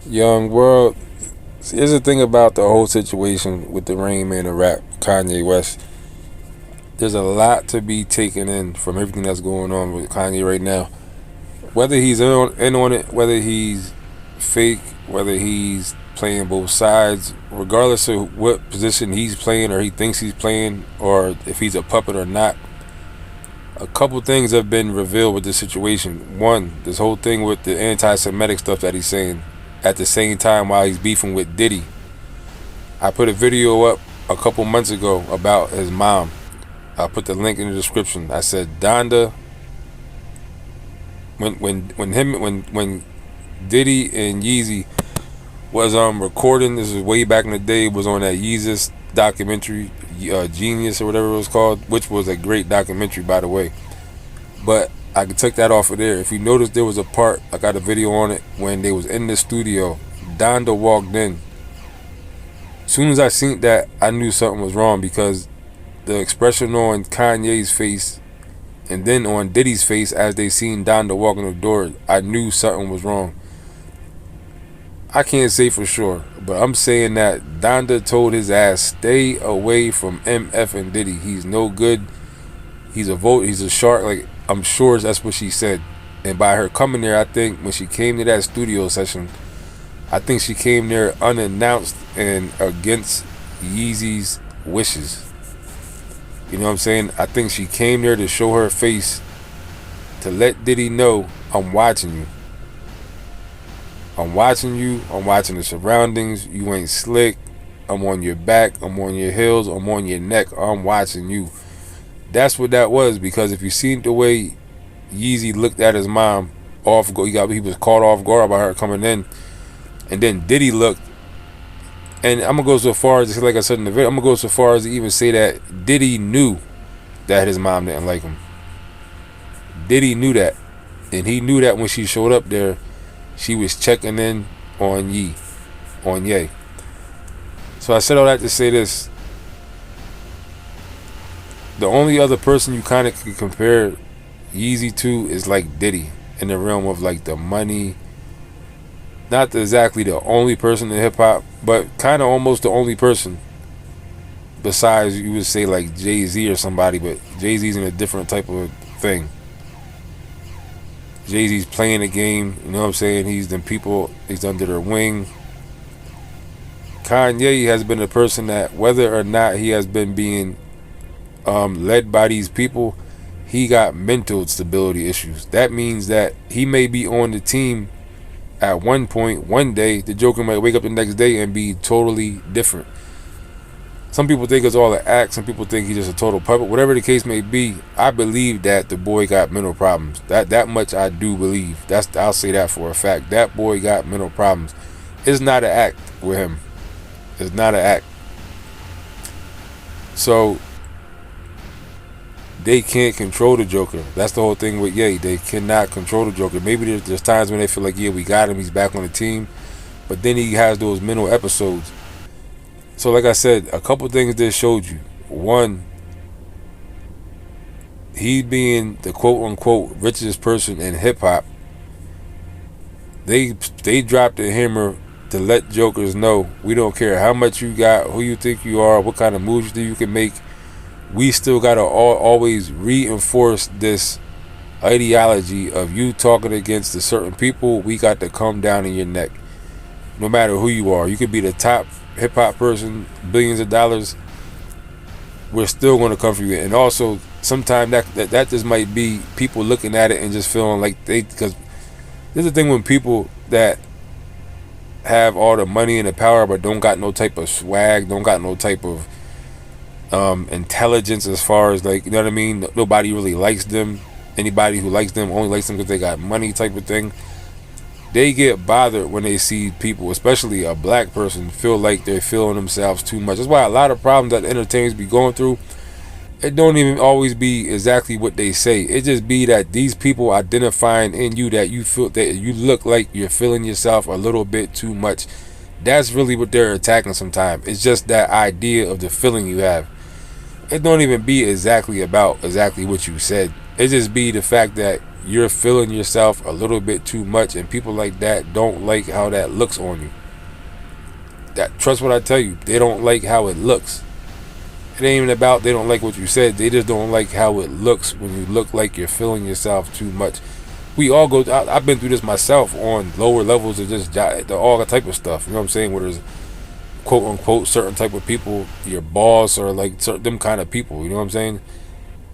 Young world. See, here's the thing about the whole situation with the Rain Man and rap, Kanye West. There's a lot to be taken in from everything that's going on with Kanye right now. Whether he's in on it, whether he's fake, whether he's playing both sides, regardless of what position he's playing or he thinks he's playing, or if he's a puppet or not, a couple things have been revealed with this situation. One, this whole thing with the anti-Semitic stuff that he's saying at the same time while he's beefing with Diddy. I put a video up a couple months ago about his mom. I'll put the link in the description. I said Donda, when Diddy and JayZ was recording, this was way back in the day, was on that Yeezus documentary, Genius or whatever it was called, which was a great documentary, by the way. But I took that off of there. If you notice, there was a part, I got a video on it, when they was in the studio. Donda walked in. As soon as I seen that, I knew something was wrong, because the expression on Kanye's face and then on Diddy's face as they seen Donda walk in the door, I knew something was wrong. I can't say for sure, but I'm saying that Donda told his ass, stay away from MF and Diddy. He's no good. He's a shark. Like, I'm sure that's what she said. And by her coming there, I think when she came to that studio session, I think she came there unannounced and against Yeezy's wishes. You know what I'm saying? I think she came there to show her face, to let Diddy know, I'm watching you. I'm watching you. I'm watching the surroundings. You ain't slick. I'm on your back. I'm on your heels. I'm on your neck. I'm watching you. That's what that was, because if you seen the way JayZ looked at his mom off guard, he was caught off guard by her coming in, and then Diddy looked. And I'm gonna go so far as, like I said in the video, I'm gonna go so far as to even say that Diddy knew that his mom didn't like him. Diddy knew that, and he knew that when she showed up there, she was checking in on Ye. So I said all that to say this: the only other person you kind of could compare JayZ to is like Diddy, in the realm of like the money. Not exactly the only person in hip hop, but kind of almost the only person. Besides, you would say like JayZ or somebody, but JayZ's in a different type of thing. JayZ's playing the game, you know what I'm saying? He's under their wing. Kanye has been a person that, whether or not he has been being led by these people, he got mental stability issues. That means that he may be on the team at one point, one day, the Joker might wake up the next day and be totally different. Some people think it's all an act. Some people think he's just a total puppet. Whatever the case may be, I believe that the boy got mental problems. That much I do believe. I'll say that for a fact. That boy got mental problems. It's not an act with him. It's not an act. So they can't control the Joker. That's the whole thing with Ye. They cannot control the Joker. Maybe there's times when they feel like, yeah, we got him. He's back on the team. But then he has those mental episodes. So like I said, a couple things that showed you. One, he being the quote-unquote richest person in hip-hop, they dropped the hammer to let jokers know, we don't care how much you got, who you think you are, what kind of moves you can make. We still got to always reinforce this ideology of you talking against a certain people. We got to come down in your neck. No matter who you are. You could be the top hip-hop person, billions of dollars. We're still going to come for you. And also, sometimes that just might be people looking at it and just feeling like because there's the thing when people that have all the money and the power but don't got no type of swag, don't got no type of intelligence, as far as, like, you know what I mean, nobody really likes them. Anybody who likes them only likes them because they got money, type of thing. They get bothered when they see people, especially a black person, feel like they're feeling themselves too much. That's why a lot of problems that entertainers be going through, it don't even always be exactly what they say. It just be that these people identifying in you that you feel that you look like you're feeling yourself a little bit too much. That's really what they're attacking sometimes. It's just that idea of the feeling you have. It don't even be exactly about exactly what you said. It just be the fact that you're feeling yourself a little bit too much, and people like that don't like how that looks on you. That, trust what I tell you, they don't like how it looks. It ain't even about they don't like what you said. They just don't like how it looks when you look like you're feeling yourself too much. We all go. I've been through this myself on lower levels of just all the type of stuff. You know what I'm saying? Where there's quote unquote certain type of people, your boss or like certain them kind of people. You know what I'm saying?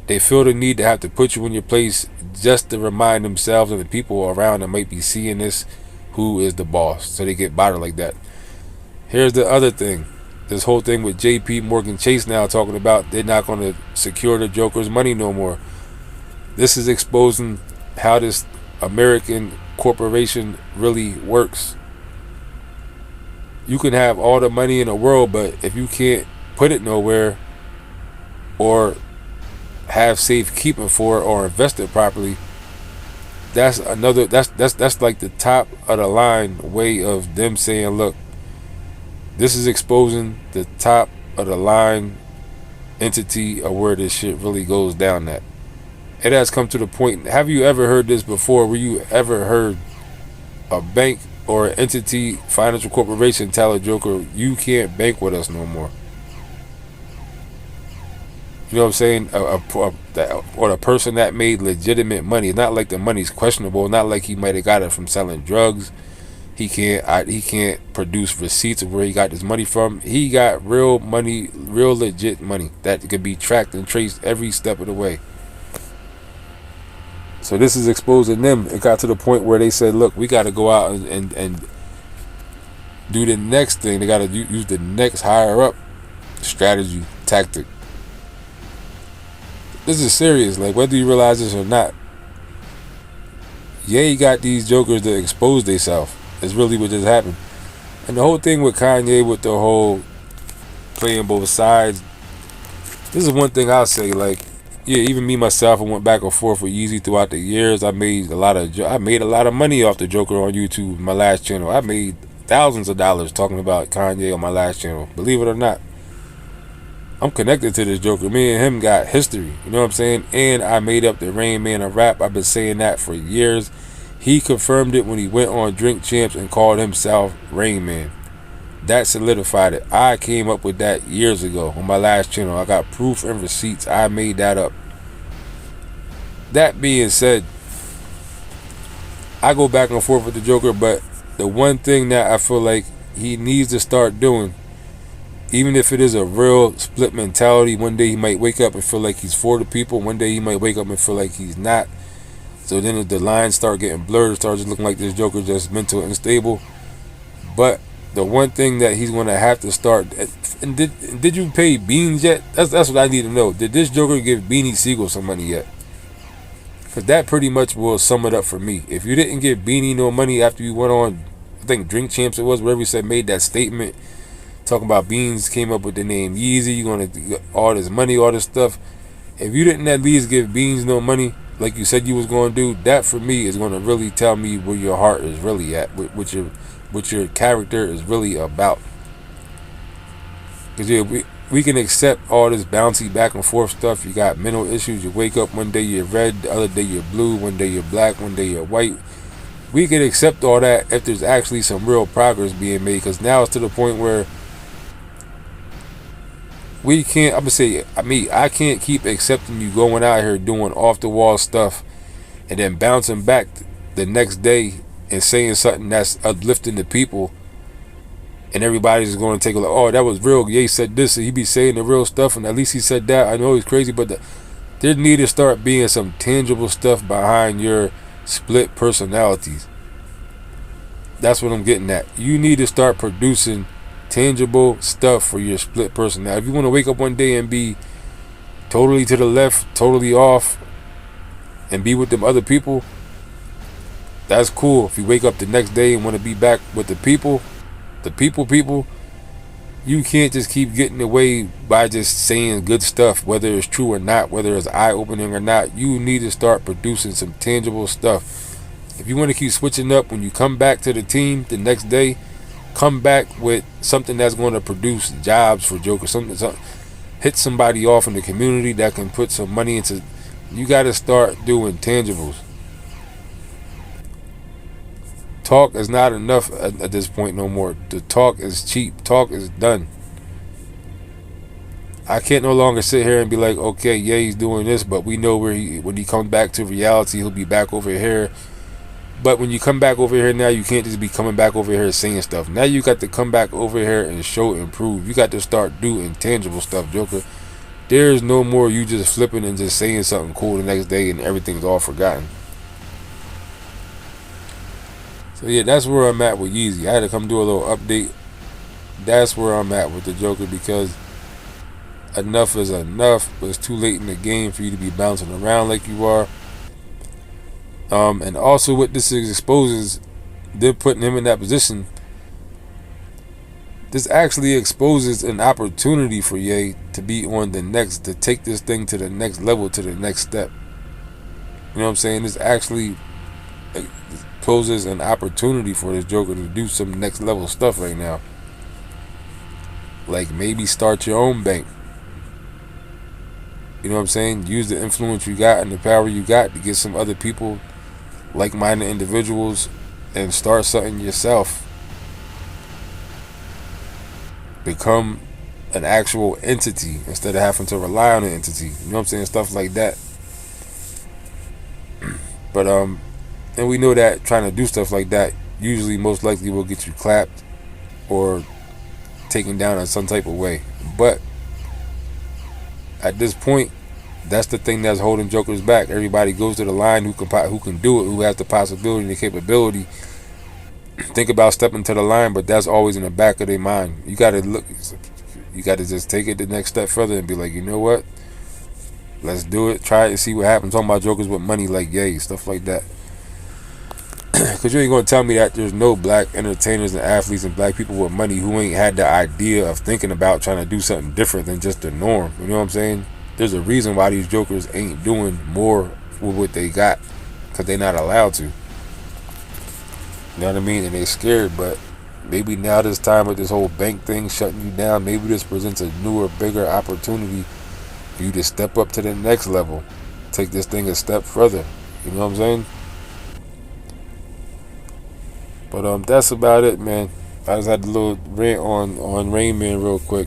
They feel the need to have to put you in your place just to remind themselves and the people around that might be seeing this, who is the boss. So they get bothered like that. Here's the other thing. This whole thing with JP Morgan Chase now talking about they're not going to secure the Joker's money no more. This is exposing how this American corporation really works. You can have all the money in the world, but if you can't put it nowhere or have safekeeping for it or invest it properly, that's like the top of the line way of them saying, look, this is exposing the top of the line entity of where this shit really goes down at. It has come to the point. Have you ever heard this before? Where you ever heard a bank or an entity, financial corporation, tell a Joker, you can't bank with us no more? You know what I'm saying? Or the person that made legitimate money. Not like the money's questionable. Not like he might have got it from selling drugs. He can't produce receipts of where he got this money from. He got real money, real legit money that could be tracked and traced every step of the way. So this is exposing them. It got to the point where they said, look, we got to go out and do the next thing. They got to use the next higher up strategy, tactic. This is serious. Like, whether you realize this or not, you got these jokers that expose themselves. It's really what just happened. And the whole thing with Kanye, with the whole playing both sides, this is one thing I'll say. Like, yeah, even me myself, I went back and forth with JayZ throughout the years. I made a lot of money off the Joker on YouTube, my last channel. I made thousands of dollars talking about Kanye on my last channel. Believe it or not, I'm connected to this Joker. Me and him got history. You know what I'm saying? And I made up the Rain Man of rap. I've been saying that for years. He confirmed it when he went on Drink Champs and called himself Rain Man. That solidified it. I came up with that years ago on my last channel. I got proof and receipts. I made that up. That being said, I go back and forth with the Joker, but the one thing that I feel like he needs to start doing, even if it is a real split mentality, one day he might wake up and feel like he's for the people. One day he might wake up and feel like he's not. So then the lines start getting blurred. It starts just looking like this Joker just mental unstable. But the one thing that he's going to have to start, and did you pay Beans yet? That's what I need to know. Did this Joker give Beanie Siegel some money yet? Because that pretty much will sum it up for me. If you didn't give Beanie no money after you went on, I think Drink Champs it was, wherever you said, made that statement talking about Beans, came up with the name JayZ, you're going to get all this money, all this stuff. If you didn't at least give Beans no money, like you said you was going to do, that for me is going to really tell me where your heart is really at, what your character is really about. Because yeah, we can accept all this bouncy back and forth stuff. You got mental issues. You wake up one day you're red, the other day you're blue, one day you're black, one day you're white. We can accept all that if there's actually some real progress being made. Because now it's to the point where we can't, I'm going to say, I can't keep accepting you going out here doing off the wall stuff and then bouncing back the next day and saying something that's uplifting the people, and everybody's going to take a look, oh, that was real, Ye said this, and he be saying the real stuff, and at least he said that. I know he's crazy, but there need to start being some tangible stuff behind your split personalities. That's what I'm getting at. You need to start producing tangible stuff for your split personality. If you want to wake up one day and be totally to the left, totally off, and be with them other people, that's cool. If you wake up the next day and want to be back with the people, you can't just keep getting away by just saying good stuff, whether it's true or not, whether it's eye-opening or not. You need to start producing some tangible stuff. If you want to keep switching up, when you come back to the team the next day, come back with something that's going to produce jobs for Joker, something hit somebody off in the community that can put some money into. You got to start doing tangibles. Talk is not enough at this point no more. The talk is cheap. Talk is done. I can't no longer sit here and be like, okay, yeah, he's doing this, but we know when he comes back to reality, he'll be back over here. But when you come back over here now, you can't just be coming back over here saying stuff. Now you got to come back over here and show and prove. You got to start doing tangible stuff, Joker. There's no more you just flipping and just saying something cool the next day and everything's all forgotten. So yeah, that's where I'm at with Yeezy. I had to come do a little update. That's where I'm at with the Joker, because enough is enough. But it's too late in the game for you to be bouncing around like you are. And also what this exposes, they're putting him in that position. This actually exposes an opportunity for Ye to be on the next, to take this thing to the next level, to the next step. You know what I'm saying? This actually poses an opportunity for this Joker to do some next level stuff right now. Like maybe start your own bank. You know what I'm saying? Use the influence you got and the power you got to get some other people, like-minded individuals, and start something yourself. Become an actual entity instead of having to rely on an entity. You know what I'm saying? Stuff like that. But and we know that trying to do stuff like that usually most likely will get you clapped or taken down in some type of way. But at this point, that's the thing that's holding Jokers back. Everybody goes to the line who can do it, who has the possibility and the capability. Think about stepping to the line, but that's always in the back of their mind. You gotta look. You gotta just take it the next step further and be like, you know what? Let's do it. Try it and see what happens. Talking about Jokers with money like Ye, stuff like that. Because you ain't gonna tell me that there's no black entertainers and athletes and black people with money who ain't had the idea of thinking about trying to do something different than just the norm. You know what I'm saying? There's a reason why these Jokers ain't doing more with what they got, because they're not allowed to. You know what I mean? And they scared. But maybe now this time with this whole bank thing shutting you down, maybe this presents a newer, bigger opportunity for you to step up to the next level, take this thing a step further. You know what I'm saying? But that's about it, man. I just had a little rant on Rain Man real quick.